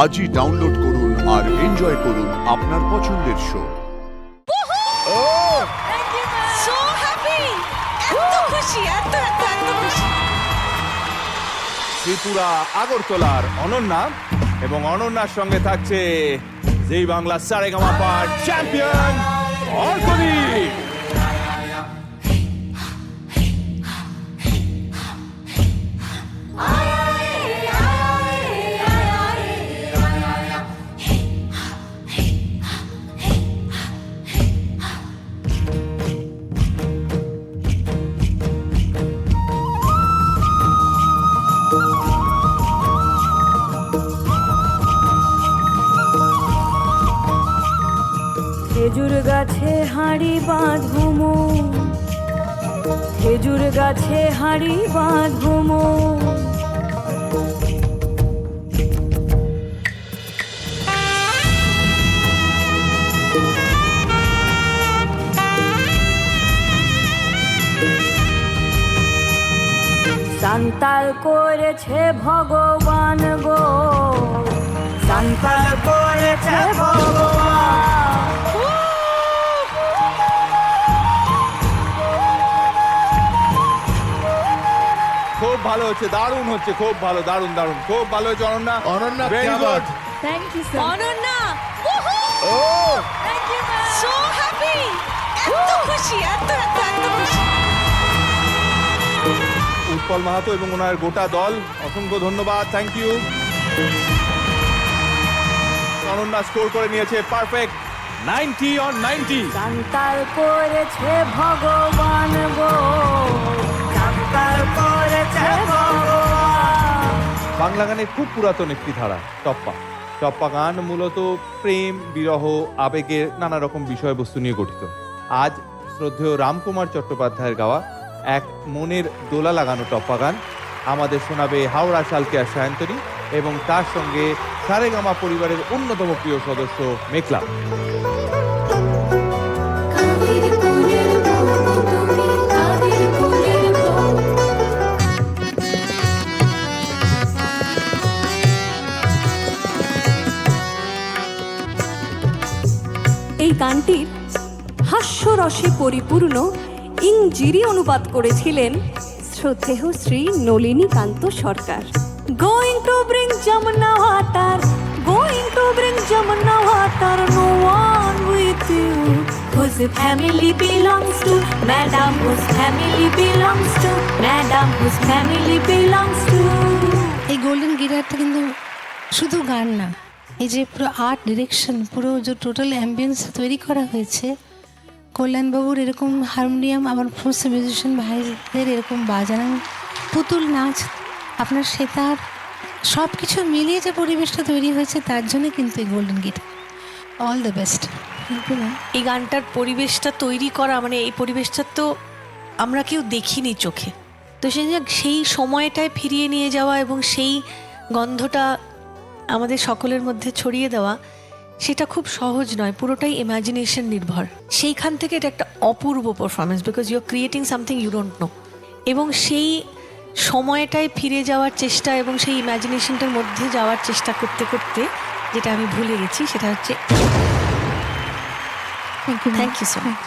আজই ডাউনলোড করুন আর এনজয় করুন আপনার পছন্দের শো। So happy! এত খুশি, এত খুশি। ত্রিপুরা আগরতলার অনন্যা এবং অনন্যার সঙ্গে থাকছে যেই বাংলা সারেগামাপার চ্যাম্পিয়ন অর্কদীপ। খেজুর গাছে হাঁড়ি বাঁধবো, খেজুর গাছে হাঁড়ি বাঁধবো, সান্তাল করেছে ভগবান গো, সান্তাল করেছে ভগবান। খুব ভালো হচ্ছে, দারুণ হচ্ছে, খুব ভালো, দারুণ দারুণ, খুব ভালো হচ্ছে অনন্যা। অনন্যা, ভেরি क्या গুড। बात। Thank you sir. অনন্যা, ও thank you ma'am. so happy! এত খুশি, এত খুশি। উৎপল মাহাতো এবং ওনার গোটা দল, অসংখ্য ধন্যবাদ, থ্যাংক ইউ। অনন্যা স্কোর করে নিয়েছে পারফেক্ট 90 on 90। সান্তাল করেছে ভগবান গো, সান্তাল করেছে ভগবান। বাংলা গানের খুব পুরাতন একটি ধারা টপ্পা। টপ্পা গান মূলত প্রেম, বিরহ, আবেগের নানা রকম বিষয়বস্তু নিয়ে গঠিত। আজ শ্রদ্ধেয় রামকুমার চট্টোপাধ্যায়ের গাওয়া এক মনের দোলা লাগানো টপ্পা গান আমাদের শোনাবে হাওড়া শালকিয়া সায়ন্তনী এবং তার সঙ্গে সারেগামা পরিবারের অন্যতম প্রিয় সদস্য মেঘলা। এই গানটির হাস্যরসে পরিপূর্ণ ইংজিরি অনুবাদ করেছিলেন শ্রদ্ধেয় Shri Nalinikanta Sarkar. Going to bring Yamuna water, going to bring Yamuna water, no one with you whose family belongs to madam, whose family belongs to madam, whose family belongs to। এই গোল্ডেন গিটারটা কিন্তু শুধু গান না, এই যে পুরো আর্ট ডিরেকশন, পুরো যে টোটাল অ্যাম্বিয়েন্স তৈরি করা হয়েছে, কল্যাণবাবুর এরকম হারমোনিয়াম, আমার সমস্ত মিউজিশিয়ান ভাইদের এরকম বাজানো, পুতুল নাচ, আপনার সেতার, সব কিছু মিলিয়ে যে পরিবেশটা তৈরি হয়েছে, তার জন্য কিন্তু এই golden guitar. All the best. এই গানটার পরিবেশটা তৈরি করা, মানে এই পরিবেশটা তো আমরা কেউ দেখিনি চোখে, তো সেই সময়টায় ফিরিয়ে নিয়ে যাওয়া এবং সেই গন্ধটা আমাদের সকলের মধ্যে ছড়িয়ে দেওয়া, সেটা খুব সহজ নয়, পুরোটাই ইমাজিনেশন নির্ভর। সেইখান থেকে এটা একটা অপূর্ব performance, because you are creating something you don't know, এবং সেই সময়টায় ফিরে যাওয়ার চেষ্টা এবং সেই ইমাজিনেশনটার মধ্যে যাওয়ার চেষ্টা করতে করতে যেটা আমি ভুলে গেছি, সেটা হচ্ছে থ্যাংক ইউ সো মাচ।